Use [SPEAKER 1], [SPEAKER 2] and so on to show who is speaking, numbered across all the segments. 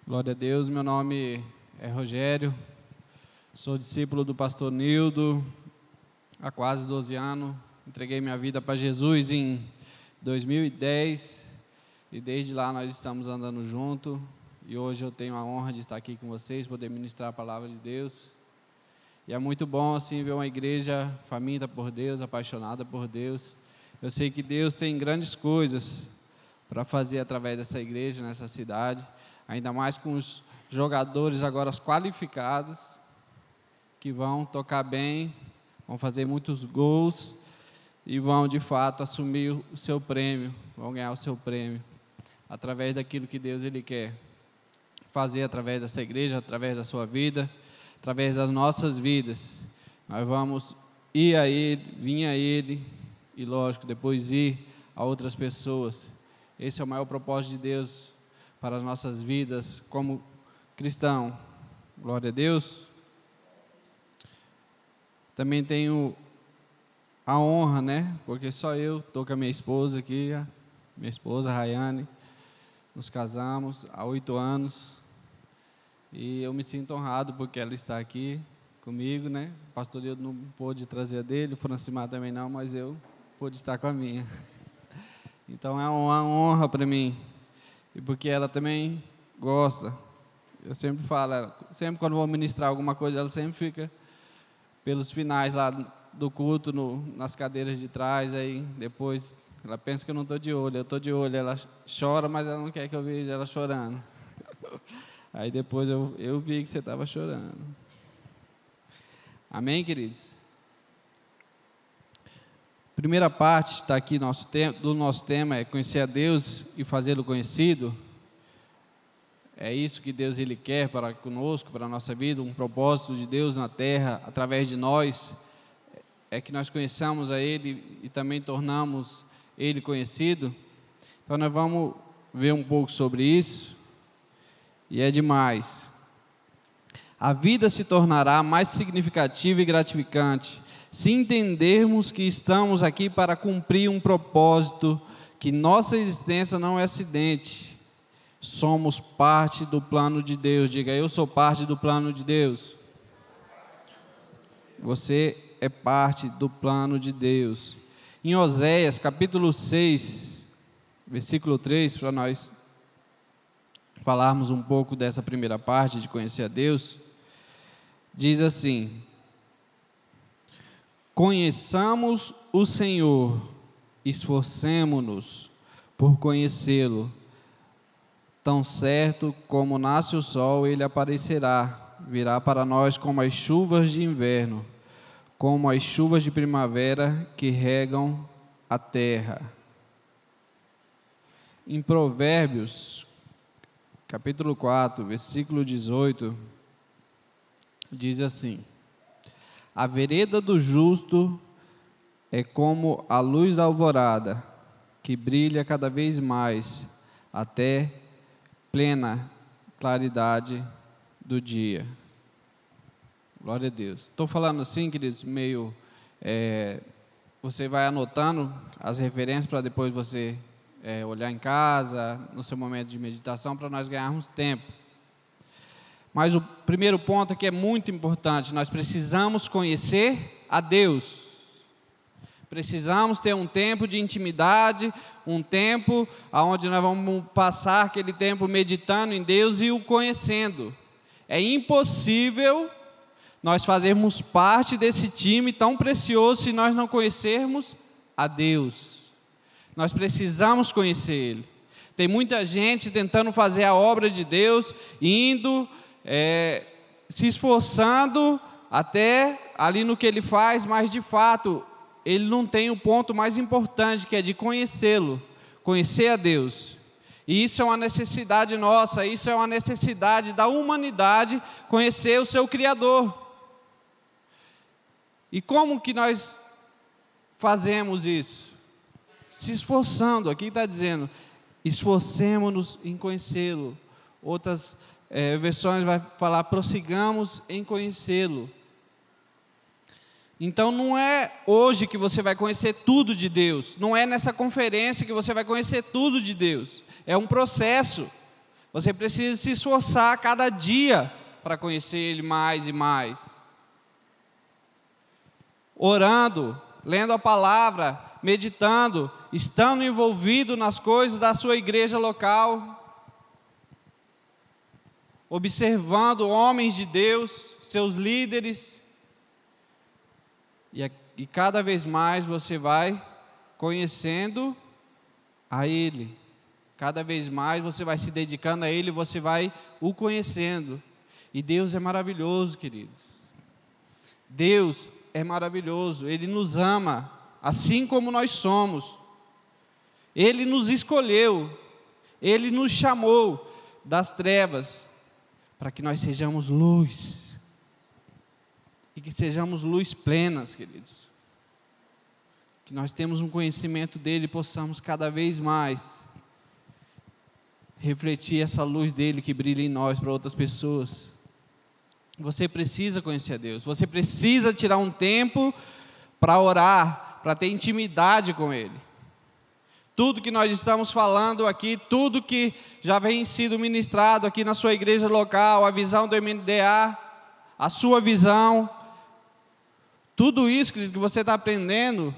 [SPEAKER 1] Glória a Deus, meu nome é Rogério, sou discípulo do pastor Nildo há quase 12 anos, entreguei minha vida para Jesus em 2010 e desde lá nós estamos andando junto e hoje eu tenho a honra de estar aqui com vocês, poder ministrar a palavra de Deus. E é muito bom assim ver uma igreja faminta por Deus, apaixonada por Deus. Eu sei que Deus tem grandes coisas para fazer através dessa igreja, nessa cidade, ainda mais com os jogadores agora qualificados, que vão tocar bem, vão fazer muitos gols e vão de fato assumir o seu prêmio, vão ganhar o seu prêmio, através daquilo que Deus Ele quer fazer através dessa igreja, através da sua vida, através das nossas vidas. Nós vamos ir a Ele, vir a Ele e lógico, depois ir a outras pessoas. Esse é o maior propósito de Deus para as nossas vidas como cristão. Glória a Deus. Também tenho a honra, porque só eu estou com a minha esposa aqui, minha esposa Rayane, nos casamos há 8 anos e eu me sinto honrado porque ela está aqui comigo, O pastor Deus não pôde trazer a dele, o Francimar também não, mas eu pude estar com a minha. Então é uma honra para mim. E porque ela também gosta, eu sempre falo, sempre quando vou ministrar alguma coisa, ela sempre fica pelos finais lá do culto, nas cadeiras de trás, aí depois ela pensa que eu não estou de olho, eu estou de olho, ela chora, mas ela não quer que eu veja ela chorando. Aí depois eu vi que você estava chorando. Amém, queridos? Primeira parte está aqui do nosso tema, é conhecer a Deus e fazê-lo conhecido. É isso que Deus Ele quer para conosco, para a nossa vida, um propósito de Deus na terra, através de nós, é que nós conheçamos a Ele e também tornamos Ele conhecido. Então nós vamos ver um pouco sobre isso, e é demais. A vida se tornará mais significativa e gratificante se entendermos que estamos aqui para cumprir um propósito, que nossa existência não é acidente, somos parte do plano de Deus. Diga, eu sou parte do plano de Deus. Você é parte do plano de Deus. Em Oséias, capítulo 6, versículo 3, para nós falarmos um pouco dessa primeira parte de conhecer a Deus, diz assim: conheçamos o Senhor, esforcemo-nos por conhecê-lo. Tão certo como nasce o sol, ele aparecerá, virá para nós como as chuvas de inverno, como as chuvas de primavera que regam a terra. Em Provérbios, capítulo 4, versículo 18, diz assim: a vereda do justo é como a luz da alvorada, que brilha cada vez mais, até plena claridade do dia. Glória a Deus. Estou falando assim, queridos, meio... você vai anotando as referências para depois você olhar em casa, no seu momento de meditação, para nós ganharmos tempo. Mas o primeiro ponto aqui é muito importante, nós precisamos conhecer a Deus. Precisamos ter um tempo de intimidade, um tempo onde nós vamos passar aquele tempo meditando em Deus e o conhecendo. É impossível nós fazermos parte desse time tão precioso se nós não conhecermos a Deus. Nós precisamos conhecer Ele. Tem muita gente tentando fazer a obra de Deus, indo... se esforçando até ali no que ele faz, mas de fato ele não tem o ponto mais importante, que é de conhecê-lo, conhecer a Deus. E isso é uma necessidade nossa, isso é uma necessidade da humanidade, conhecer o seu Criador. E como que nós fazemos isso? Se esforçando. Aqui está dizendo, esforcemo-nos em conhecê-lo. Outras versões vai falar, prossigamos em conhecê-lo. Então não é hoje que você vai conhecer tudo de Deus, não é nessa conferência que você vai conhecer tudo de Deus, é um processo. Você precisa se esforçar a cada dia para conhecer Ele mais e mais. Orando, lendo a palavra, meditando, estando envolvido nas coisas da sua igreja local, observando homens de Deus, seus líderes, e cada vez mais você vai conhecendo a Ele. Cada vez mais você vai se dedicando a Ele, você vai o conhecendo. E Deus é maravilhoso, queridos. Deus é maravilhoso, Ele nos ama, assim como nós somos. Ele nos escolheu, Ele nos chamou das trevas, para que nós sejamos luz. E que sejamos luz plenas, queridos. Que nós temos um conhecimento dEle e possamos cada vez mais refletir essa luz dEle que brilha em nós para outras pessoas. Você precisa conhecer a Deus, você precisa tirar um tempo para orar, para ter intimidade com Ele. Tudo que nós estamos falando aqui, tudo que já vem sido ministrado aqui na sua igreja local, a visão do MDA, a sua visão, tudo isso que você está aprendendo,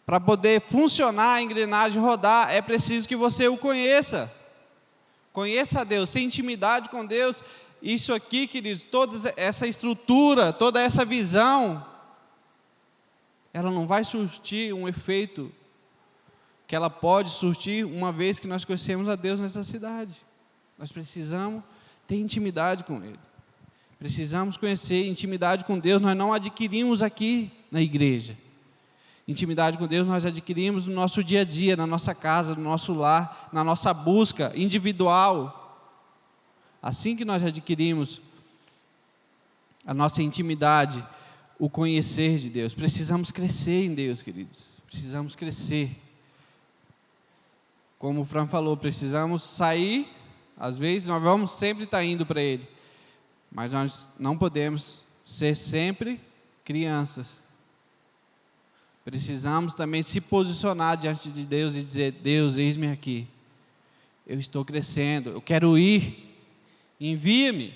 [SPEAKER 1] para poder funcionar, a engrenagem rodar, é preciso que você o conheça. Conheça a Deus, tenha intimidade com Deus. Isso aqui, queridos, toda essa estrutura, toda essa visão, ela não vai surtir um efeito que ela pode surtir uma vez que nós conhecemos a Deus nessa cidade. Nós precisamos ter intimidade com Ele. Precisamos conhecer intimidade com Deus, nós não adquirimos aqui na igreja. Intimidade com Deus nós adquirimos no nosso dia a dia, na nossa casa, no nosso lar, na nossa busca individual. Assim que nós adquirimos a nossa intimidade, o conhecer de Deus. Precisamos crescer em Deus, queridos. Precisamos crescer. Como o Fran falou, precisamos sair. Às vezes nós vamos sempre estar indo para Ele. Mas nós não podemos ser sempre crianças. Precisamos também se posicionar diante de Deus e dizer: Deus, eis-me aqui. Eu estou crescendo, eu quero ir. Envia-me.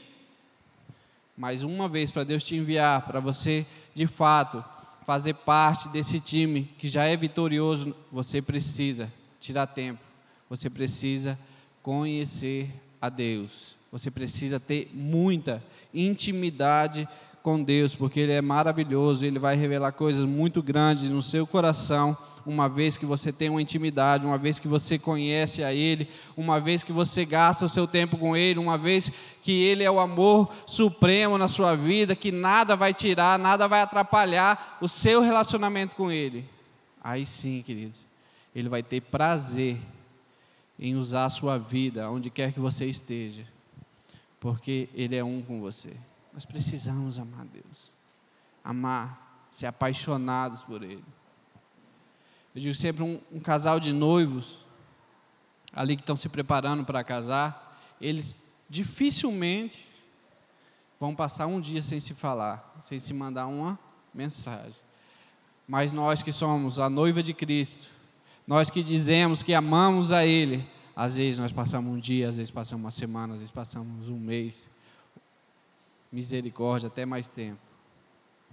[SPEAKER 1] Mais uma vez, para Deus te enviar, para você, de fato, fazer parte desse time que já é vitorioso, você precisa tirar tempo. Você precisa conhecer a Deus. Você precisa ter muita intimidade com Deus, porque Ele é maravilhoso, Ele vai revelar coisas muito grandes no seu coração, uma vez que você tem uma intimidade, uma vez que você conhece a Ele, uma vez que você gasta o seu tempo com Ele, uma vez que Ele é o amor supremo na sua vida, que nada vai tirar, nada vai atrapalhar o seu relacionamento com Ele. Aí sim, queridos, Ele vai ter prazer em usar a sua vida, onde quer que você esteja, porque Ele é um com você. Nós precisamos amar Deus, amar, ser apaixonados por Ele. Eu digo sempre, um casal de noivos, ali que estão se preparando para casar, eles dificilmente vão passar um dia sem se falar, sem se mandar uma mensagem. Mas nós que somos a noiva de Cristo, nós que dizemos que amamos a Ele, às vezes nós passamos um dia, às vezes passamos uma semana, às vezes passamos um mês, misericórdia, até mais tempo.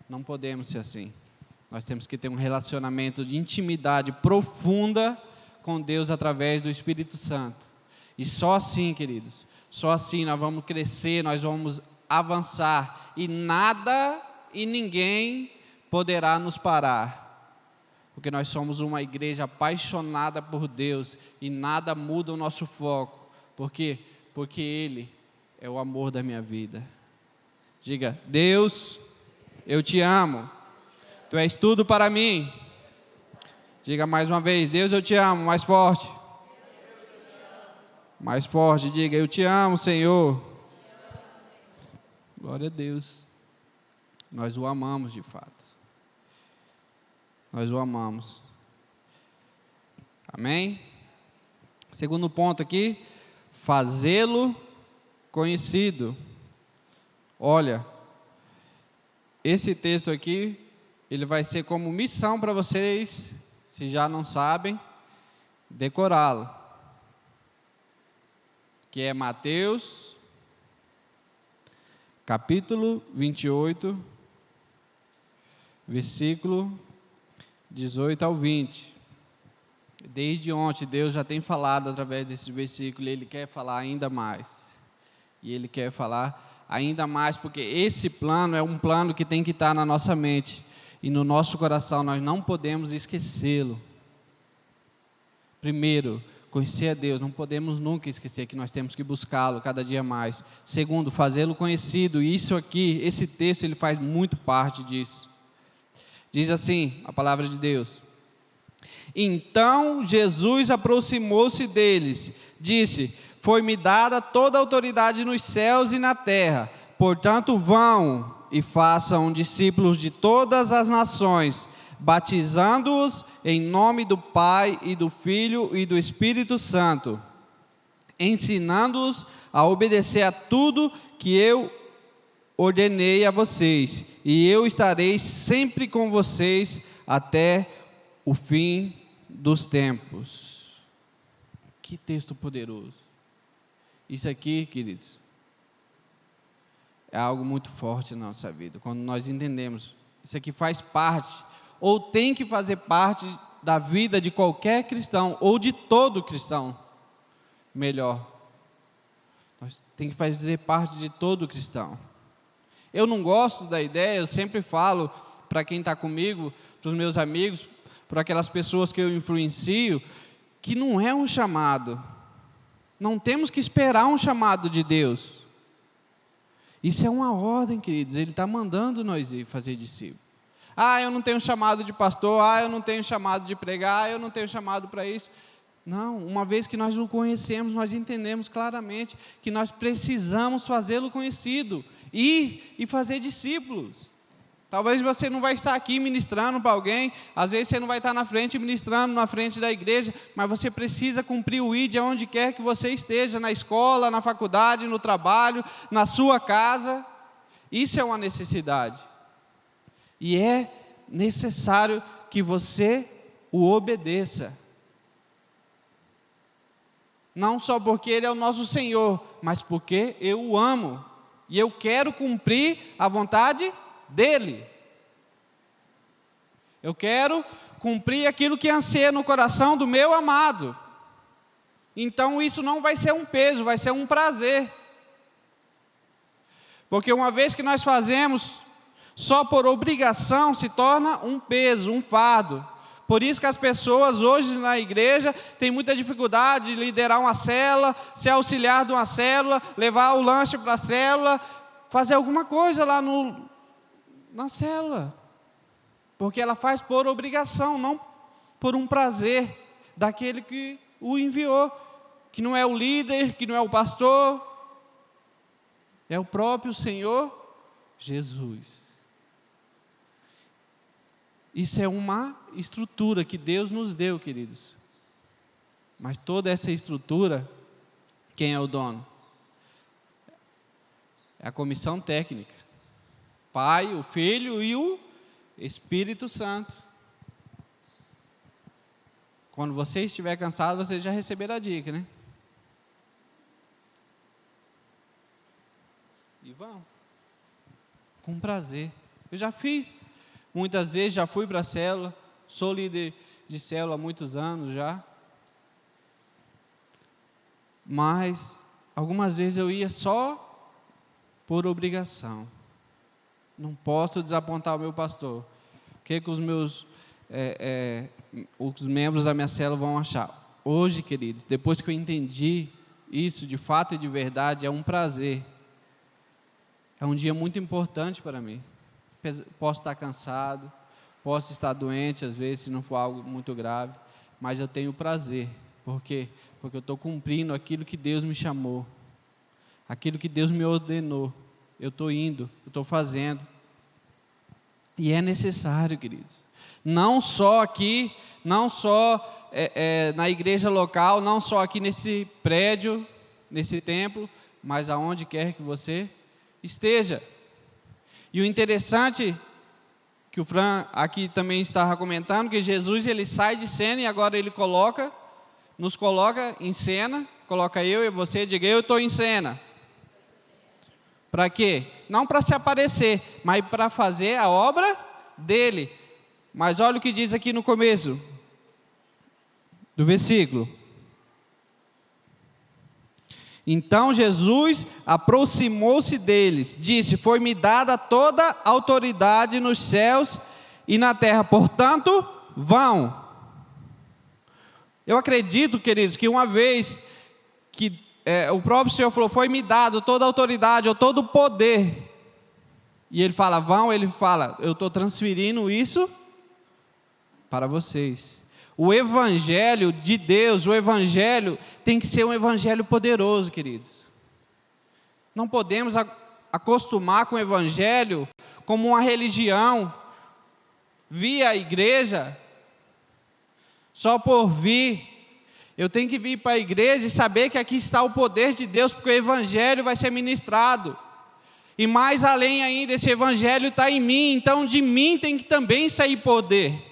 [SPEAKER 1] Não podemos ser assim. Nós temos que ter um relacionamento de intimidade profunda com Deus através do Espírito Santo. E só assim, queridos, só assim nós vamos crescer, nós vamos avançar, e nada e ninguém poderá nos parar. Porque nós somos uma igreja apaixonada por Deus e nada muda o nosso foco. Por quê? Porque Ele é o amor da minha vida. Diga: Deus, eu te amo. Tu és tudo para mim. Diga mais uma vez: Deus, eu te amo. Mais forte. Mais forte. Diga: eu te amo, Senhor. Glória a Deus. Nós o amamos de fato. Nós o amamos. Amém? Segundo ponto aqui, fazê-lo conhecido. Olha, esse texto aqui, ele vai ser como missão para vocês, se já não sabem, decorá-lo. que é Mateus, capítulo 28, versículo 18 ao 20. Desde ontem, Deus já tem falado através desse versículo, Ele quer falar ainda mais. E Ele quer falar ainda mais, porque esse plano é um plano que tem que estar na nossa mente e no nosso coração, nós não podemos esquecê-lo. Primeiro, conhecer a Deus, não podemos nunca esquecer que nós temos que buscá-lo cada dia mais. Segundo, fazê-lo conhecido, e isso aqui, esse texto, ele faz muito parte disso. Diz assim, a palavra de Deus: então Jesus aproximou-se deles, disse: foi-me dada toda a autoridade nos céus e na terra, portanto vão e façam discípulos de todas as nações, batizando-os em nome do Pai e do Filho e do Espírito Santo, ensinando-os a obedecer a tudo que eu ordenei a vocês, e eu estarei sempre com vocês até o fim dos tempos. Que texto poderoso. Isso aqui, queridos, é algo muito forte na nossa vida. Quando nós entendemos, isso aqui faz parte, ou tem que fazer parte da vida de qualquer cristão, ou de todo cristão, melhor. Tem que fazer parte de todo cristão. Eu não gosto da ideia, eu sempre falo para quem está comigo, para os meus amigos, para aquelas pessoas que eu influencio, que não é um chamado. Não temos que esperar um chamado de Deus. Isso é uma ordem, queridos. Ele está mandando nós ir fazer discípulo. Eu não tenho chamado de pastor. Eu não tenho chamado de pregar. Eu não tenho chamado para isso. Não, uma vez que nós o conhecemos, nós entendemos claramente que nós precisamos fazê-lo conhecido. Ir e fazer discípulos. Talvez você não vai estar aqui ministrando para alguém, às vezes você não vai estar na frente ministrando na frente da igreja, mas você precisa cumprir o ID aonde quer que você esteja, na escola, na faculdade, no trabalho, na sua casa. Isso é uma necessidade. E é necessário que você o obedeça. Não só porque Ele é o nosso Senhor, mas porque eu o amo. E eu quero cumprir a vontade dEle. Eu quero cumprir aquilo que anseia no coração do meu amado. Então isso não vai ser um peso, vai ser um prazer. Porque uma vez que nós fazemos só por obrigação, se torna um peso, um fardo. Por isso que as pessoas hoje na igreja têm muita dificuldade de liderar uma célula, ser auxiliar de uma célula, levar o lanche para a célula, fazer alguma coisa lá na célula, porque ela faz por obrigação, não por um prazer daquele que o enviou, que não é o líder, que não é o pastor, é o próprio Senhor Jesus. Isso é uma estrutura que Deus nos deu, queridos, mas toda essa estrutura, quem é o dono? É a comissão técnica. Pai, o Filho e o Espírito Santo. Quando você estiver cansado, você já receberá a dica, né? E vão. Com prazer. Eu já fiz. Muitas vezes já fui para a célula. Sou líder de célula há muitos anos já. Mas, algumas vezes eu ia só por obrigação. Não posso desapontar o meu pastor. O que os meus os membros da minha célula vão achar? Hoje, queridos, depois que eu entendi isso de fato e de verdade, é um prazer. É um dia muito importante para mim. Posso estar cansado, posso estar doente, às vezes, se não for algo muito grave, mas eu tenho prazer. Por quê? Porque eu estou cumprindo aquilo que Deus me chamou, aquilo que Deus me ordenou. Eu estou indo, eu estou fazendo. E é necessário, queridos. Não só aqui, não só na igreja local, não só aqui nesse prédio, nesse templo, mas aonde quer que você esteja. E o interessante, que o Fran aqui também estava comentando, que Jesus ele sai de cena e agora ele nos coloca em cena, coloca eu e você, diga eu estou em cena. Para quê? Não para se aparecer, mas para fazer a obra dele. Mas olha o que diz aqui no começo do versículo. Então Jesus aproximou-se deles, disse: foi-me dada toda a autoridade nos céus e na terra, portanto, vão. Eu acredito, queridos, que uma vez que o próprio Senhor falou, foi-me dado toda a autoridade, ou todo o poder, e Ele fala, vão, Ele fala, eu estou transferindo isso para vocês. O Evangelho de Deus, o Evangelho tem que ser um Evangelho poderoso, queridos. Não podemos acostumar com o Evangelho como uma religião, vir à igreja, só por vir. Eu tenho que vir para a igreja e saber que aqui está o poder de Deus, porque o Evangelho vai ser ministrado. E mais além ainda, esse Evangelho está em mim, então de mim tem que também sair poder.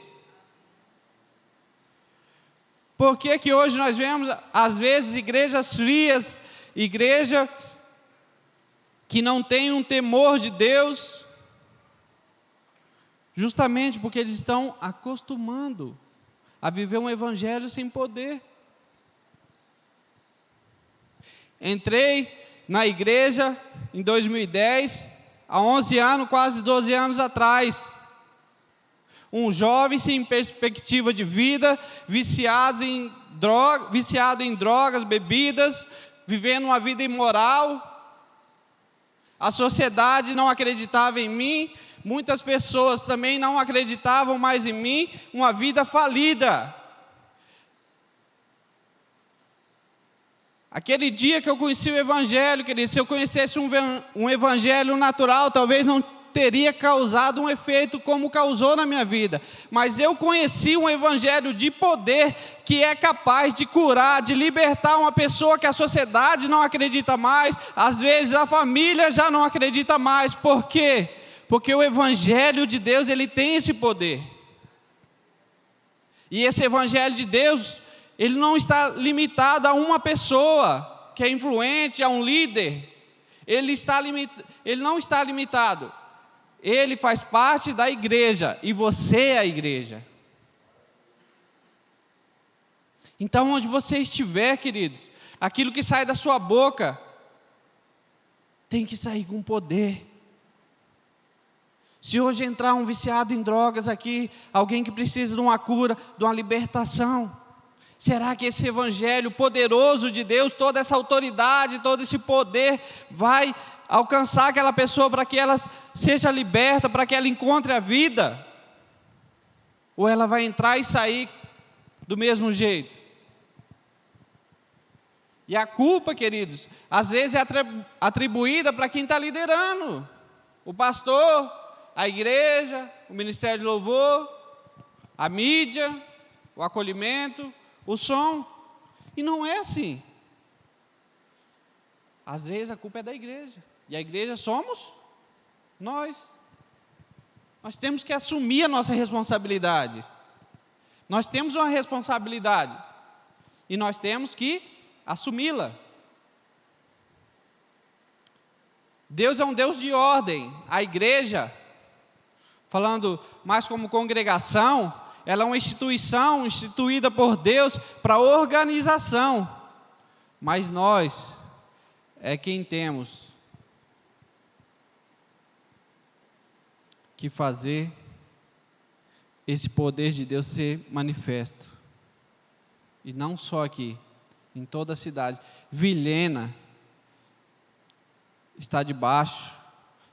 [SPEAKER 1] Por que que hoje nós vemos, às vezes, igrejas frias, igrejas que não têm um temor de Deus? Justamente porque eles estão acostumando a viver um evangelho sem poder. Entrei na igreja em 2010, há 11 anos, quase 12 anos atrás. Um jovem sem perspectiva de vida, viciado em drogas, bebidas, vivendo uma vida imoral. A sociedade não acreditava em mim, muitas pessoas também não acreditavam mais em mim, uma vida falida. Aquele dia que eu conheci o Evangelho, querido, se eu conhecesse um Evangelho natural, talvez não teria causado um efeito como causou na minha vida. Mas eu conheci um Evangelho de poder que é capaz de curar, de libertar uma pessoa que a sociedade não acredita mais, às vezes a família já não acredita mais. Por quê? Porque o Evangelho de Deus, ele tem esse poder. E esse Evangelho de Deus, ele não está limitado a uma pessoa que é influente, a um líder. Ele não está limitado. Ele faz parte da igreja e você é a igreja. Então, onde você estiver, queridos, aquilo que sai da sua boca tem que sair com poder. Se hoje entrar um viciado em drogas aqui, alguém que precisa de uma cura, de uma libertação, será que esse Evangelho poderoso de Deus, toda essa autoridade, todo esse poder vai alcançar aquela pessoa para que ela seja liberta, para que ela encontre a vida? Ou ela vai entrar e sair do mesmo jeito? E a culpa, queridos, às vezes é atribuída para quem está liderando. O pastor, a igreja, o ministério de louvor, a mídia, o acolhimento, o som. E não é assim. Às vezes a culpa é da igreja. E a igreja somos nós. Nós temos que assumir a nossa responsabilidade. Nós temos uma responsabilidade. E nós temos que assumi-la. Deus é um Deus de ordem. A igreja, falando mais como congregação, ela é uma instituição instituída por Deus para organização. Mas nós é quem temos que fazer esse poder de Deus ser manifesto. E não só aqui, em toda a cidade. Vilhena está debaixo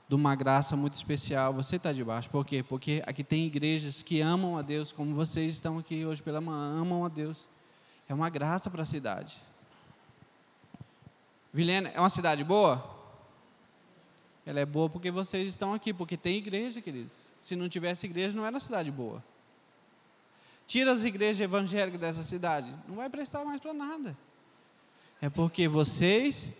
[SPEAKER 1] de uma graça muito especial. Você está debaixo. Por quê? Porque aqui tem igrejas que amam a Deus, como vocês estão aqui hoje pela manhã, amam a Deus. É uma graça para a cidade. Vilhena é uma cidade boa? Ela é boa porque vocês estão aqui, porque tem igreja, queridos. Se não tivesse igreja, não era cidade boa. Tira as igrejas evangélicas dessa cidade, não vai prestar mais para nada. É porque vocês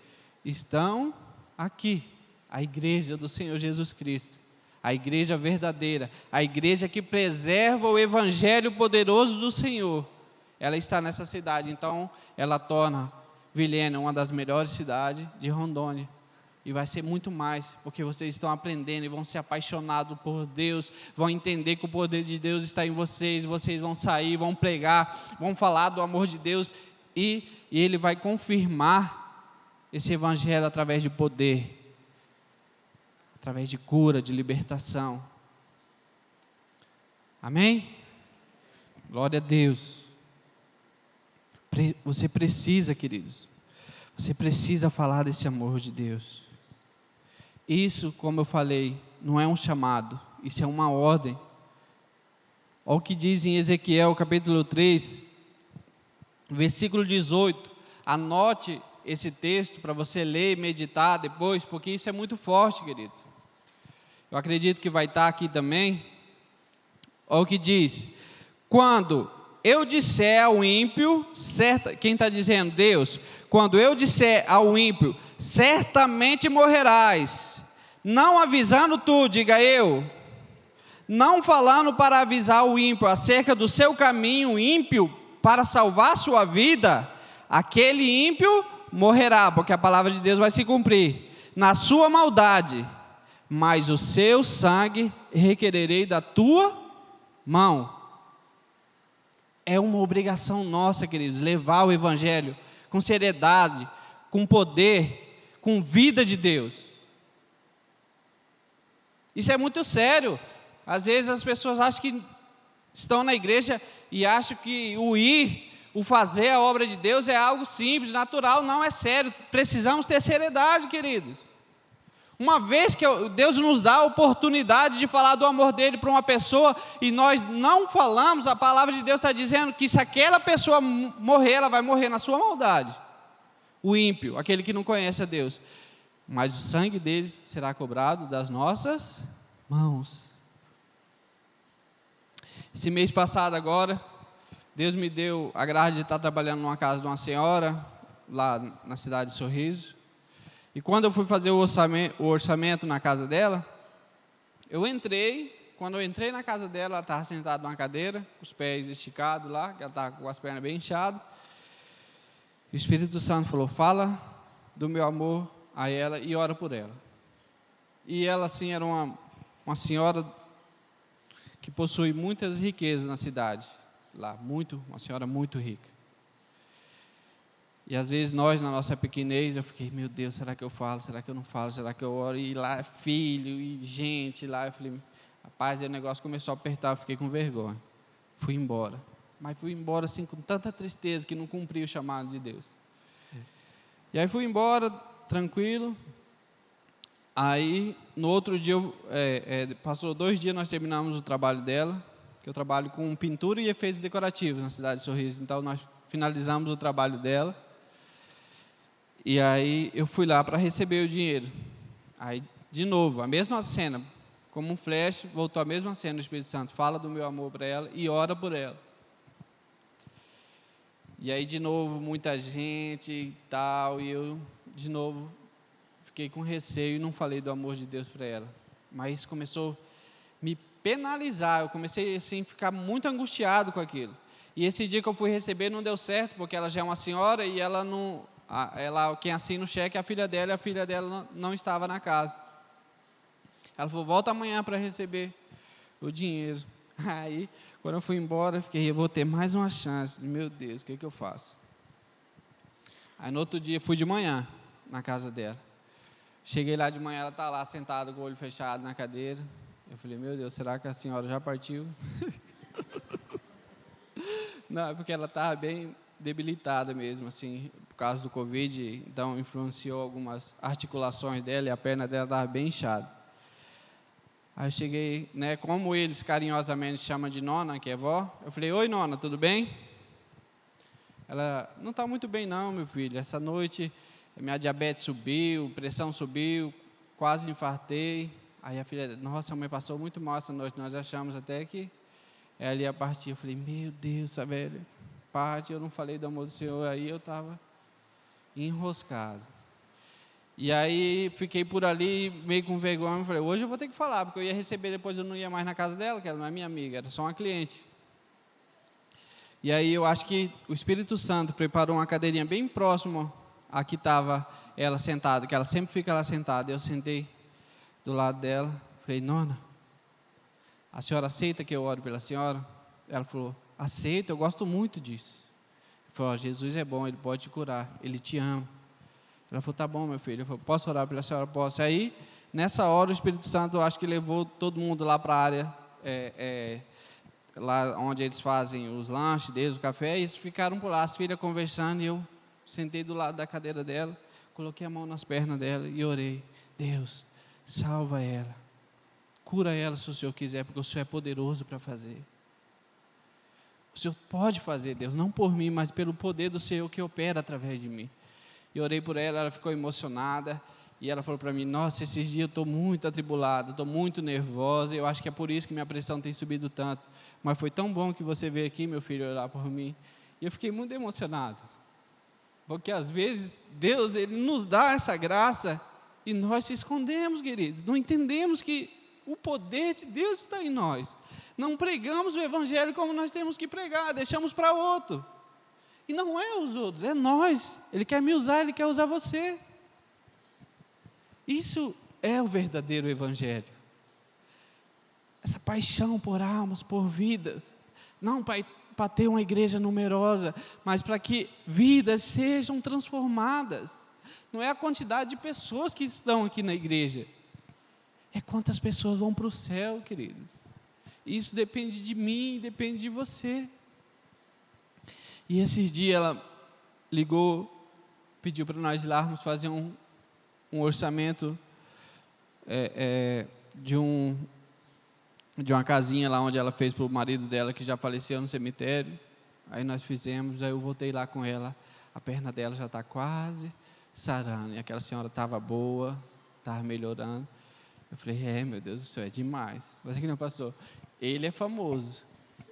[SPEAKER 1] estão aqui, a igreja do Senhor Jesus Cristo, a igreja verdadeira, a igreja que preserva o evangelho poderoso do Senhor. Ela está nessa cidade, então ela torna Vilhena, uma das melhores cidades de Rondônia. E vai ser muito mais, porque vocês estão aprendendo e vão ser apaixonados por Deus, vão entender que o poder de Deus está em vocês, vocês vão sair, vão pregar, vão falar do amor de Deus, e Ele vai confirmar esse evangelho através de poder, através de cura, de libertação. Amém? Glória a Deus. Você precisa, queridos, você precisa falar desse amor de Deus. Isso, como eu falei, não é um chamado, isso é uma ordem. Olha o que diz em Ezequiel capítulo 3, versículo 18. Anote esse texto para você ler e meditar depois, porque isso é muito forte, querido. Eu acredito que vai estar aqui também. Olha o que diz: quando eu disser ao ímpio, quem está dizendo? Deus. Quando eu disser ao ímpio, certamente morrerás, não avisando tu, diga eu, não falando para avisar o ímpio acerca do seu caminho ímpio para salvar sua vida, aquele ímpio morrerá, porque a palavra de Deus vai se cumprir, na sua maldade, mas o seu sangue requererei da tua mão. É uma obrigação nossa, queridos, levar o evangelho com seriedade, com poder, com vida de Deus. Isso é muito sério. Às vezes as pessoas acham que estão na igreja e acham que o fazer a obra de Deus é algo simples, natural. Não, é sério. Precisamos ter seriedade, queridos. Uma vez que Deus nos dá a oportunidade de falar do amor dele para uma pessoa e nós não falamos, a palavra de Deus está dizendo que se aquela pessoa morrer, ela vai morrer na sua maldade. O ímpio, aquele que não conhece a Deus. Mas o sangue dele será cobrado das nossas mãos. Esse mês passado agora, Deus me deu a graça de estar trabalhando numa casa de uma senhora, lá na cidade de Sorriso. E quando eu fui fazer o orçamento na casa dela, quando eu entrei na casa dela, ela estava sentada numa cadeira, os pés esticados lá, que ela estava com as pernas bem inchadas. O Espírito Santo falou: fala do meu amor a ela e ora por ela. E ela, assim, era uma senhora que possui muitas riquezas na cidade, lá, uma senhora muito rica. E às vezes nós, na nossa pequenez, eu fiquei: meu Deus, será que eu falo, será que eu não falo, será que eu oro? E lá, filho e gente lá, eu falei: rapaz, aí o negócio começou a apertar, eu fiquei com vergonha. Fui embora. Mas fui embora assim, com tanta tristeza, que não cumpri o chamado de Deus. E aí fui embora, tranquilo. Aí, no outro dia, passou 2 dias, nós terminamos o trabalho dela, que eu trabalho com pintura e efeitos decorativos na cidade de Sorriso. Então, nós finalizamos o trabalho dela. E aí, eu fui lá para receber o dinheiro. Aí, de novo, a mesma cena, como um flash, voltou a mesma cena do Espírito Santo. Fala do meu amor para ela e ora por ela. E aí, de novo, muita gente e tal, e eu, de novo, fiquei com receio e não falei do amor de Deus para ela. Mas isso começou a me penalizar, eu comecei assim, a ficar muito angustiado com aquilo. E esse dia que eu fui receber não deu certo, porque ela já é uma senhora e ela não... quem assina o cheque é a filha dela, e a filha dela não estava na casa. Ela falou: volta amanhã para receber o dinheiro. Aí, quando eu fui embora, eu vou ter mais uma chance. Meu Deus, o que eu faço? Aí, no outro dia, fui de manhã na casa dela. Cheguei lá de manhã, ela está lá sentada com o olho fechado na cadeira. Eu falei: meu Deus, será que a senhora já partiu? Não, é porque ela estava bem debilitada mesmo, assim, por causa do Covid. Então, influenciou algumas articulações dela e a perna dela estava bem inchada. Aí eu cheguei, né, como eles carinhosamente chamam de nona, que é vó, eu falei: oi, nona, tudo bem? Ela: não está muito bem não, meu filho, essa noite minha diabetes subiu, pressão subiu, quase infartei. Aí a filha: nossa, a mãe passou muito mal essa noite, nós achamos até que ela ia partir. Eu falei: meu Deus, essa velha parte, eu não falei do amor do Senhor, aí eu estava enroscado. E aí fiquei por ali, meio com vergonha. Falei: hoje eu vou ter que falar, porque eu ia receber, depois eu não ia mais na casa dela, que ela não é minha amiga, era só uma cliente. E aí eu acho que o Espírito Santo preparou uma cadeirinha bem próxima aqui estava ela sentada, que ela sempre fica lá sentada. Eu sentei do lado dela, falei: nona, a senhora aceita que eu ore pela senhora? Ela falou: aceito, eu gosto muito disso. Eu falei: Jesus é bom, Ele pode te curar, Ele te ama. Ela falou: tá bom, meu filho. Eu falei: posso orar pela senhora? Posso. Aí, nessa hora, o Espírito Santo, eu acho que levou todo mundo lá para a área, lá onde eles fazem os lanches deles, o café, e eles ficaram por lá, as filhas conversando, e eu sentei do lado da cadeira dela, coloquei a mão nas pernas dela e orei: Deus, salva ela, cura ela se o Senhor quiser, porque o Senhor é poderoso para fazer. O Senhor pode fazer, Deus, não por mim, mas pelo poder do Senhor que opera através de mim. E orei por ela, ela ficou emocionada, e ela falou para mim: nossa, esses dias eu estou muito atribulada, estou muito nervosa, eu acho que é por isso que minha pressão tem subido tanto, mas foi tão bom que você veio aqui, meu filho, orar por mim. E eu fiquei muito emocionado, porque às vezes Deus, Ele nos dá essa graça, e nós se escondemos, queridos, não entendemos que o poder de Deus está em nós, não pregamos o Evangelho como nós temos que pregar, deixamos para outro, e não é os outros, é nós. Ele quer me usar, Ele quer usar você. Isso é o verdadeiro Evangelho, essa paixão por almas, por vidas, não para ter uma igreja numerosa, mas para que vidas sejam transformadas. Não é a quantidade de pessoas que estão aqui na igreja, é quantas pessoas vão para o céu, queridos. Isso depende de mim, depende de você. E esses dias ela ligou, pediu para nós irmos fazer um orçamento de uma casinha lá onde ela fez para o marido dela, que já faleceu no cemitério. Aí nós fizemos, aí eu voltei lá com ela, a perna dela já está quase sarando, e aquela senhora estava boa, estava melhorando. Eu falei: meu Deus do céu, é demais. Mas aqui não passou. Ele é famoso,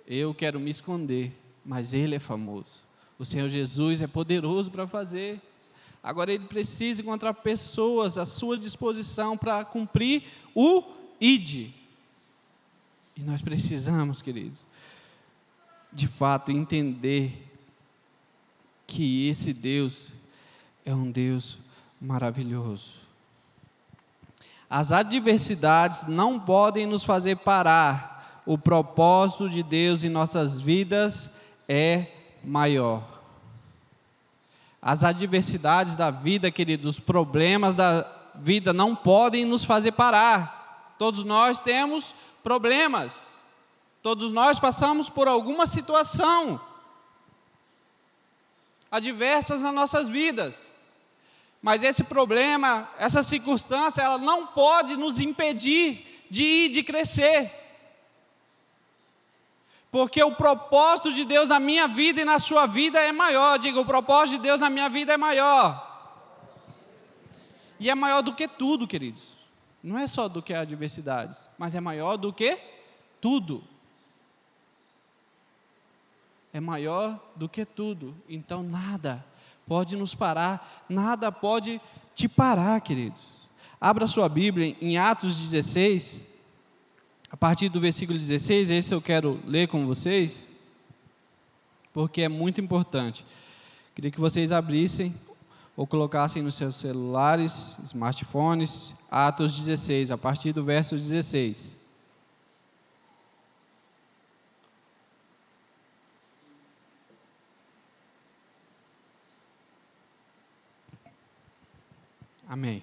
[SPEAKER 1] eu quero me esconder, mas Ele é famoso. O Senhor Jesus é poderoso para fazer. Agora Ele precisa encontrar pessoas à sua disposição para cumprir o ID. E nós precisamos, queridos, de fato entender que esse Deus é um Deus maravilhoso. As adversidades não podem nos fazer parar. O propósito de Deus em nossas vidas é maior. As adversidades da vida, queridos, os problemas da vida não podem nos fazer parar. Todos nós temos problemas. Todos nós passamos por alguma situação adversas nas nossas vidas. Mas esse problema, essa circunstância, ela não pode nos impedir de crescer. Porque o propósito de Deus na minha vida e na sua vida é maior. Diga: o propósito de Deus na minha vida é maior. E é maior do que tudo, queridos. Não é só do que adversidades, mas é maior do que tudo. É maior do que tudo. Então nada pode nos parar, nada pode te parar, queridos. Abra sua Bíblia em Atos 16. A partir do versículo 16, esse eu quero ler com vocês, porque é muito importante. Queria que vocês abrissem ou colocassem nos seus celulares, smartphones, Atos 16, a partir do verso 16. Amém.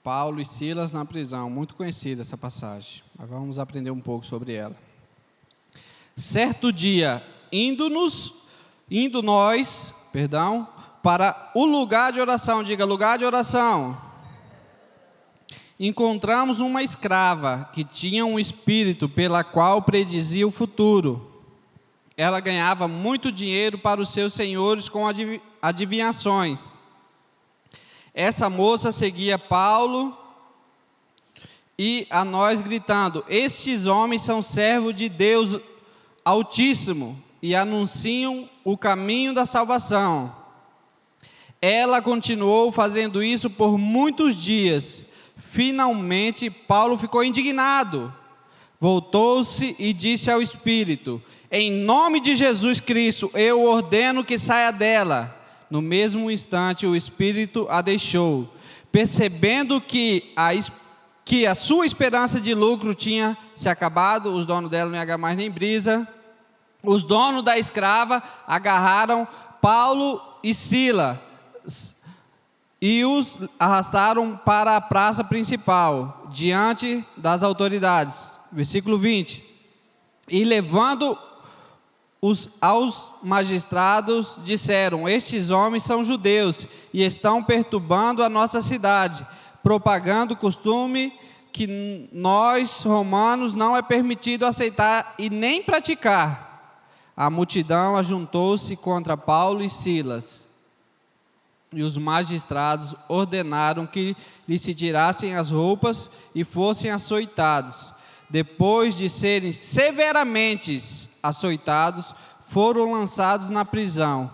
[SPEAKER 1] Paulo e Silas na prisão, muito conhecida essa passagem, mas vamos aprender um pouco sobre ela. Certo dia, indo nós, para o lugar de oração, diga: lugar de oração, encontramos uma escrava que tinha um espírito pela qual predizia o futuro. Ela ganhava muito dinheiro para os seus senhores com adivinhações. Essa moça seguia Paulo e a nós gritando: estes homens são servos de Deus Altíssimo e anunciam o caminho da salvação. Ela continuou fazendo isso por muitos dias. Finalmente Paulo ficou indignado. Voltou-se e disse ao espírito: em nome de Jesus Cristo eu ordeno que saia dela. No mesmo instante, o Espírito a deixou. Percebendo que a sua esperança de lucro tinha se acabado, os donos dela não iam mais nem brisa, os donos da escrava agarraram Paulo e Silas e os arrastaram para a praça principal, diante das autoridades. Versículo 20. E levando aos magistrados, disseram: estes homens são judeus e estão perturbando a nossa cidade, propagando costume que nós romanos não é permitido aceitar e nem praticar. A multidão ajuntou-se contra Paulo e Silas, e os magistrados ordenaram que lhes se tirassem as roupas e fossem açoitados. Depois de serem severamente açoitados, foram lançados na prisão.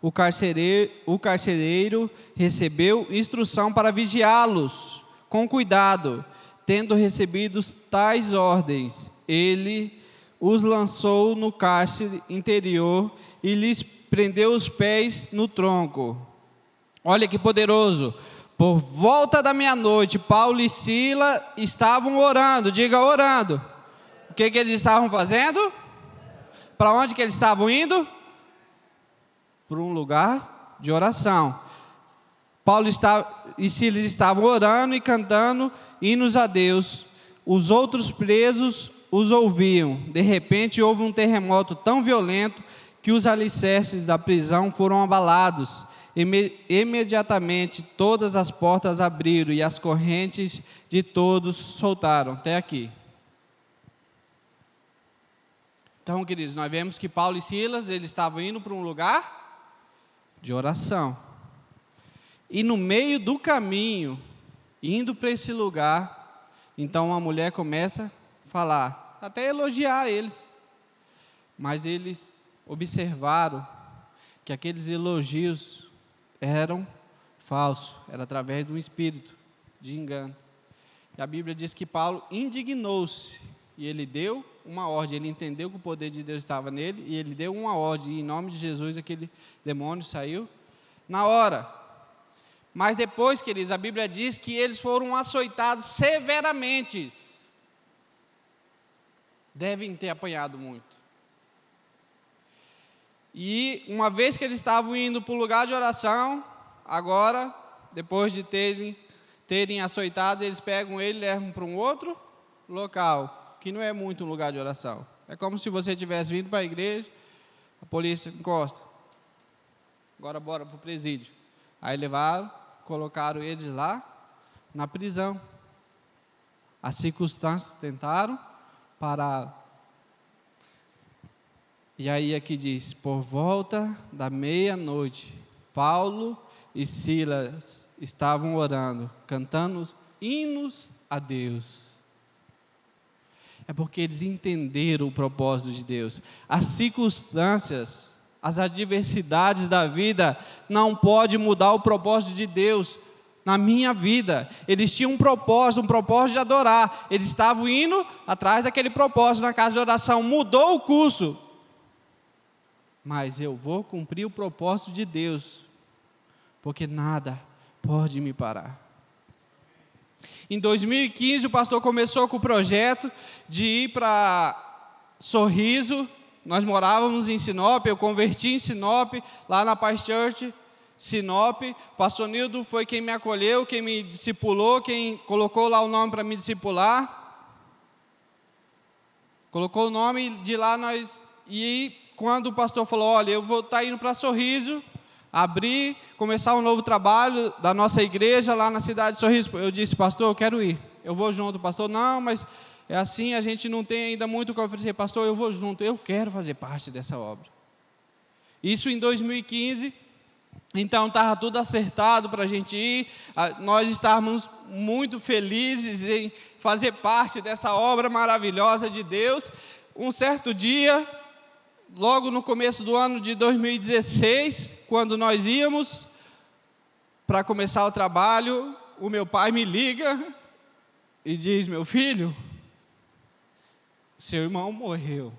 [SPEAKER 1] O carcereiro recebeu instrução para vigiá-los com cuidado. Tendo recebido tais ordens, ele os lançou no cárcere interior e lhes prendeu os pés no tronco. Olha que poderoso! Por volta da meia-noite, Paulo e Silas estavam orando. Diga, orando. O que eles estavam fazendo? Para onde que eles estavam indo? Para um lugar de oração. Paulo e Silas estavam orando e cantando hinos a Deus. Os outros presos os ouviam. De repente houve um terremoto tão violento que os alicerces da prisão foram abalados. Imediatamente todas as portas abriram e as correntes de todos soltaram. Até aqui. Então, queridos, nós vemos que Paulo e Silas, eles estavam indo para um lugar de oração. E no meio do caminho, indo para esse lugar, então uma mulher começa a falar, até elogiar eles. Mas eles observaram que aqueles elogios eram falsos, era através de um espírito de engano. E a Bíblia diz que Paulo indignou-se e ele deu uma ordem, ele entendeu que o poder de Deus estava nele e ele deu uma ordem, e em nome de Jesus aquele demônio saiu na hora. Mas depois, queridos, a Bíblia diz que eles foram açoitados severamente. Devem ter apanhado muito. E uma vez que eles estavam indo para o lugar de oração, agora, depois de terem açoitado, eles pegam ele e levam para um outro local, que não é muito um lugar de oração. É como se você tivesse vindo para a igreja, a polícia encosta. Agora bora para o presídio. Aí levaram, colocaram eles lá na prisão. As circunstâncias tentaram parar. E aí aqui diz, por volta da meia-noite, Paulo e Silas estavam orando, cantando hinos a Deus. É porque eles entenderam o propósito de Deus. As circunstâncias, as adversidades da vida não podem mudar o propósito de Deus na minha vida. Eles tinham um propósito de adorar. Eles estavam indo atrás daquele propósito na casa de oração. Mudou o curso. Mas eu vou cumprir o propósito de Deus, porque nada pode me parar. Em 2015, o pastor começou com o projeto de ir para Sorriso. Nós morávamos em Sinop, eu converti em Sinop, lá na Paz Church, Sinop. O pastor Nildo foi quem me acolheu, quem me discipulou, quem colocou lá o nome para me discipular. Colocou o nome de lá nós... E quando o pastor falou, olha, eu vou estar indo para Sorriso, abrir, começar um novo trabalho da nossa igreja lá na cidade de Sorriso. Eu disse, pastor, eu quero ir. Eu vou junto. Pastor, não, mas é assim, a gente não tem ainda muito o que oferecer. Pastor, eu vou junto. Eu quero fazer parte dessa obra. Isso em 2015. Então estava tudo acertado para a gente ir. Nós estávamos muito felizes em fazer parte dessa obra maravilhosa de Deus. Um certo dia, logo no começo do ano de 2016, quando nós íamos para começar o trabalho, o meu pai me liga e diz, meu filho, seu irmão morreu.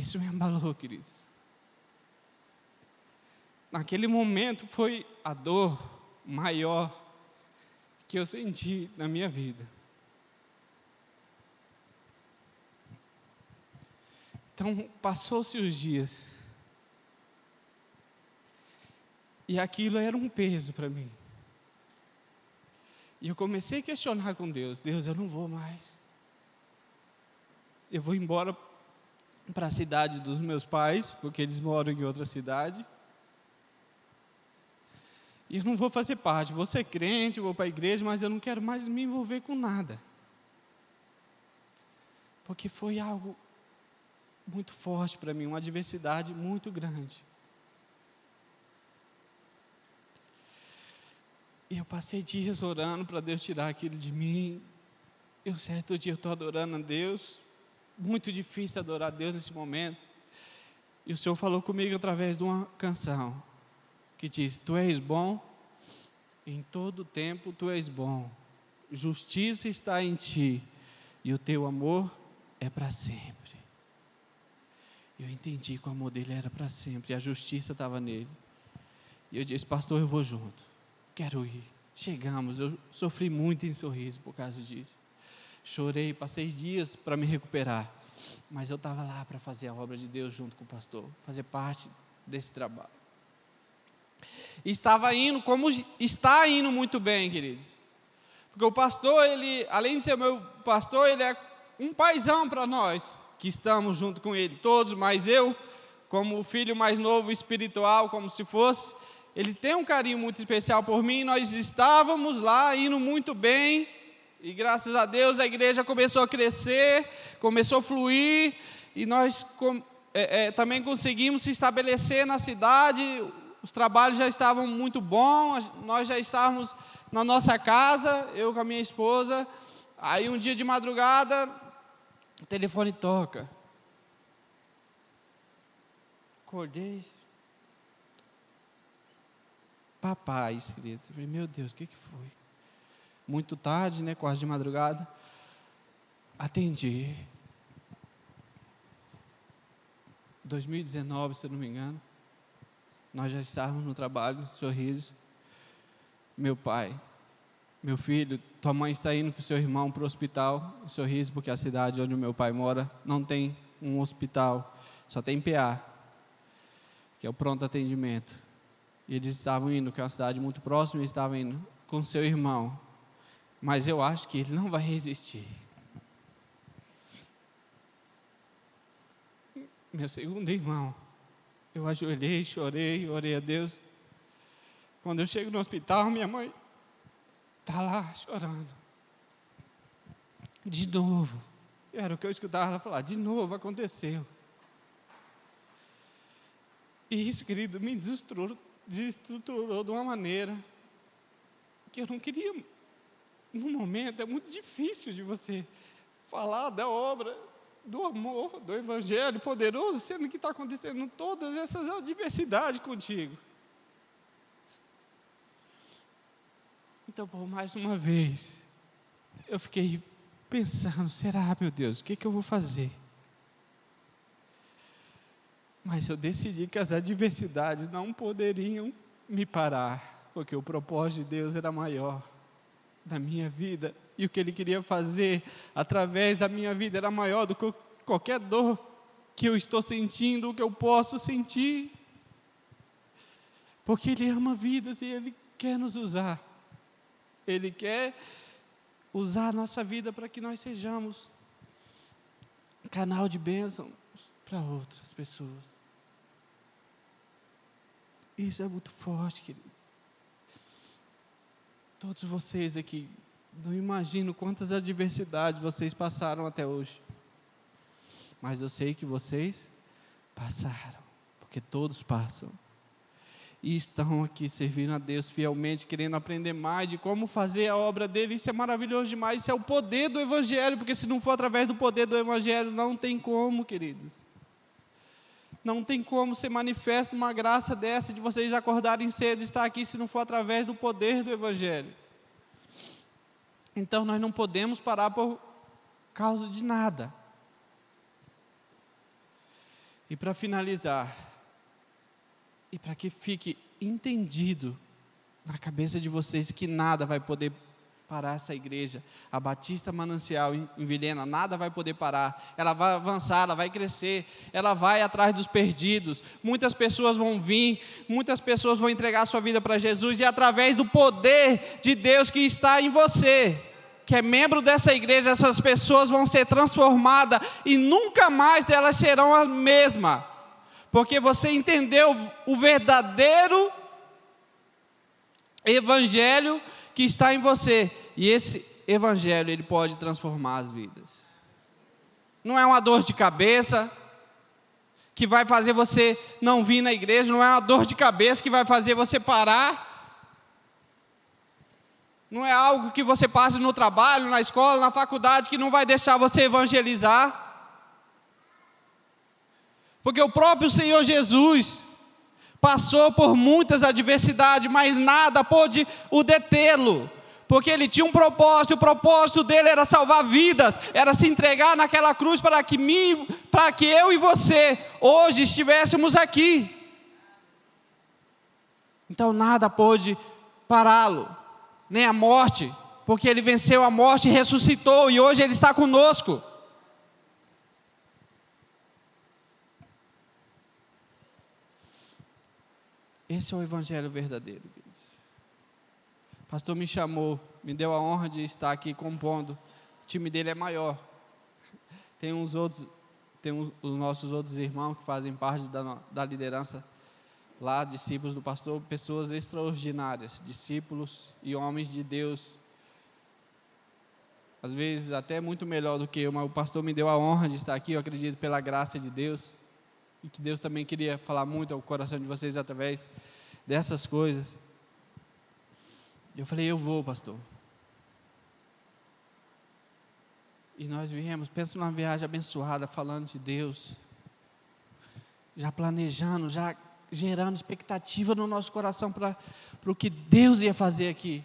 [SPEAKER 1] Isso me abalou, queridos. Naquele momento foi a dor maior que eu senti na minha vida. Então, passou-se os dias. E aquilo era um peso para mim. E eu comecei a questionar com Deus: Deus, eu não vou mais. Eu vou embora para a cidade dos meus pais, porque eles moram em outra cidade. E eu não vou fazer parte. Vou ser crente, vou para a igreja, mas eu não quero mais me envolver com nada. Porque foi algo muito forte para mim, uma adversidade muito grande. E eu passei dias orando para Deus tirar aquilo de mim. Eu certo dia eu estou adorando a Deus. Muito difícil adorar a Deus nesse momento. E o Senhor falou comigo através de uma canção que diz: Tu és bom, em todo tempo tu és bom. Justiça está em ti e o teu amor é para sempre. Eu entendi que o amor dele era para sempre, e a justiça estava nele. E eu disse: pastor, eu vou junto, quero ir. Chegamos, eu sofri muito em Sorriso por causa disso. Chorei, passei dias para me recuperar, mas eu estava lá para fazer a obra de Deus junto com o pastor, fazer parte desse trabalho. E estava indo, como está indo muito bem, queridos. Porque o pastor, ele, além de ser meu pastor, ele é um paizão para nós, que estamos junto com ele, todos, mas eu, como o filho mais novo espiritual, como se fosse, ele tem um carinho muito especial por mim. Nós estávamos lá, indo muito bem, e graças a Deus a igreja começou a crescer, começou a fluir, e nós também conseguimos se estabelecer na cidade. Os trabalhos já estavam muito bons, nós já estávamos na nossa casa, eu com a minha esposa. Aí um dia de madrugada, o telefone toca. Acordei. Papai, querido. Eu falei: meu Deus, o que foi? Muito tarde, né? Quase de madrugada. Atendi. 2019, se eu não me engano. Nós já estávamos no trabalho, Sorriso. Meu pai: meu filho, tua mãe está indo com o seu irmão para o hospital, Sorriso, porque a cidade onde o meu pai mora não tem um hospital, só tem PA, que é o pronto atendimento. E eles estavam indo, que é uma cidade muito próxima, e estavam indo com seu irmão. Mas eu acho que ele não vai resistir. Meu segundo irmão, eu ajoelhei, chorei, orei a Deus. Quando eu chego no hospital, minha mãe está lá chorando. De novo. Era o que eu escutava ela falar: de novo aconteceu. E isso, querido, me desestruturou de uma maneira que eu não queria. No momento é muito difícil de você falar da obra, do amor, do evangelho poderoso, sendo que está acontecendo todas essas adversidades contigo. Então, por mais uma vez, eu fiquei pensando: será, meu Deus, o que eu vou fazer? Mas eu decidi que as adversidades não poderiam me parar, porque o propósito de Deus era maior da minha vida, e o que Ele queria fazer através da minha vida era maior do que qualquer dor que eu estou sentindo, o que eu posso sentir, porque Ele ama vidas e Ele quer nos usar. Ele quer usar a nossa vida para que nós sejamos canal de bênção para outras pessoas. Isso é muito forte, queridos. Todos vocês aqui, não imagino quantas adversidades vocês passaram até hoje. Mas eu sei que vocês passaram, porque todos passam. E estão aqui servindo a Deus fielmente, querendo aprender mais de como fazer a obra dele. Isso é maravilhoso demais, isso é o poder do Evangelho, porque se não for através do poder do Evangelho, não tem como, queridos. Não tem como ser manifesta uma graça dessa, de vocês acordarem cedo e estar aqui, se não for através do poder do Evangelho. Então nós não podemos parar por causa de nada. E para finalizar, e para que fique entendido na cabeça de vocês que nada vai poder parar essa igreja, a Batista Manancial em Vilhena, nada vai poder parar. Ela vai avançar, ela vai crescer, ela vai atrás dos perdidos. Muitas pessoas vão vir, muitas pessoas vão entregar sua vida para Jesus, e através do poder de Deus que está em você, que é membro dessa igreja, essas pessoas vão ser transformadas e nunca mais elas serão a mesma, porque você entendeu o verdadeiro evangelho que está em você, e esse evangelho ele pode transformar as vidas. Não é uma dor de cabeça que vai fazer você não vir na igreja, não é uma dor de cabeça que vai fazer você parar, não é algo que você passe no trabalho, na escola, na faculdade, que não vai deixar você evangelizar, porque o próprio Senhor Jesus passou por muitas adversidades, mas nada pôde o detê-lo, porque ele tinha um propósito, e o propósito dele era salvar vidas, era se entregar naquela cruz para que eu e você hoje estivéssemos aqui. Então nada pôde pará-lo, nem a morte, porque ele venceu a morte e ressuscitou, e hoje ele está conosco. Esse é o evangelho verdadeiro, queridos. O pastor me chamou, me deu a honra de estar aqui compondo. O time dele é maior. Tem os nossos outros irmãos que fazem parte da liderança lá, discípulos do pastor, pessoas extraordinárias, discípulos e homens de Deus. Às vezes até muito melhor do que eu, mas o pastor me deu a honra de estar aqui, eu acredito pela graça de Deus. E que Deus também queria falar muito ao coração de vocês através dessas coisas. Eu falei, eu vou, pastor. E nós viemos, pensa numa viagem abençoada, falando de Deus, já planejando, já gerando expectativa no nosso coração para o que Deus ia fazer aqui,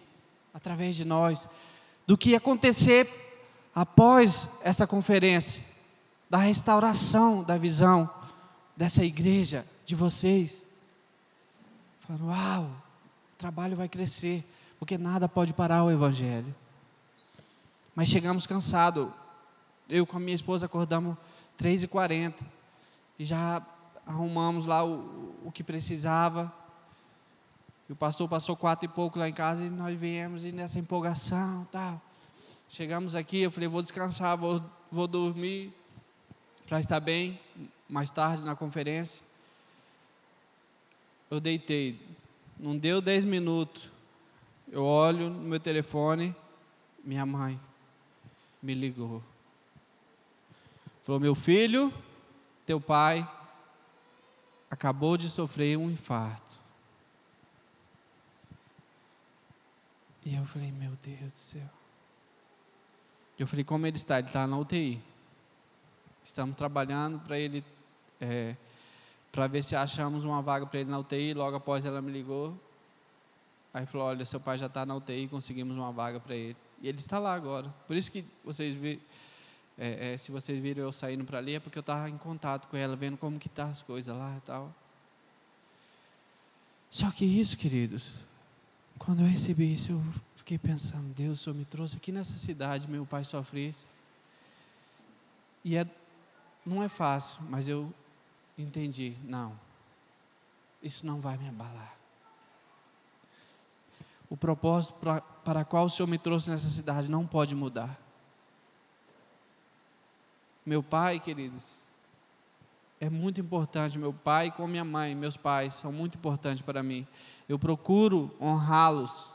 [SPEAKER 1] através de nós, do que ia acontecer após essa conferência, da restauração da visão dessa igreja, de vocês. Falando, uau, o trabalho vai crescer, porque nada pode parar o evangelho. Mas chegamos cansados. Eu com a minha esposa acordamos 3h40 e já arrumamos lá o que precisava. E o pastor passou 4 e pouco lá em casa e nós viemos e nessa empolgação, tal. Chegamos aqui, eu falei, vou descansar, vou dormir para estar bem mais tarde na conferência. Eu deitei, não deu 10 minutos, eu olho no meu telefone, minha mãe me ligou, falou, meu filho, teu pai acabou de sofrer um infarto. E eu falei, meu Deus do céu. Eu falei, como ele está? Ele está na UTI. Estamos trabalhando para ele, para ver se achamos uma vaga para ele na UTI. Logo após ela me ligou, aí falou, olha, seu pai já está na UTI, conseguimos uma vaga para ele. E ele está lá agora. Por isso que vocês viram, se vocês viram eu saindo para ali, é porque eu estava em contato com ela, vendo como que tá as coisas lá e tal. Só que isso, queridos, quando eu recebi isso, eu fiquei pensando, Deus, o Senhor me trouxe aqui nessa cidade, meu pai sofre isso. E não é fácil, mas eu entendi, não, isso não vai me abalar. O propósito para qual o Senhor me trouxe nessa cidade não pode mudar. Meu pai, queridos, é muito importante. Meu pai com minha mãe, meus pais são muito importantes para mim. Eu procuro honrá-los.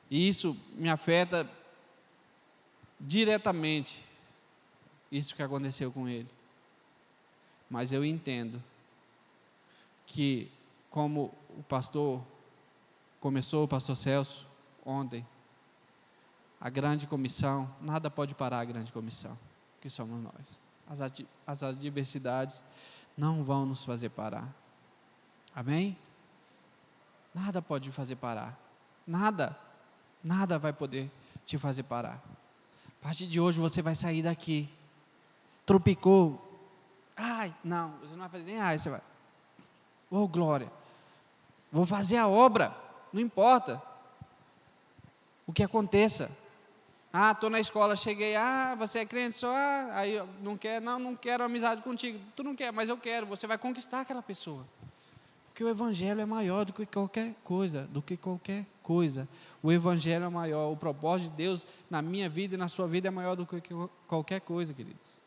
[SPEAKER 1] E isso me afeta diretamente, isso que aconteceu com ele. Mas eu entendo que, como o pastor Celso, ontem, a grande comissão, nada pode parar a grande comissão, que somos nós. As adversidades não vão nos fazer parar. Amém? Nada pode fazer parar. Nada vai poder te fazer parar. A partir de hoje você vai sair daqui. Tropicou, Ai, não, você não vai fazer nem ai, você vai. Oh, glória. Vou fazer a obra, não importa o que aconteça. Ah, estou na escola, cheguei, você é crente só, aí eu não quero amizade contigo. Tu não quer, mas eu quero, você vai conquistar aquela pessoa. Porque o Evangelho é maior do que qualquer coisa, O Evangelho é maior, o propósito de Deus na minha vida e na sua vida é maior do que qualquer coisa, queridos.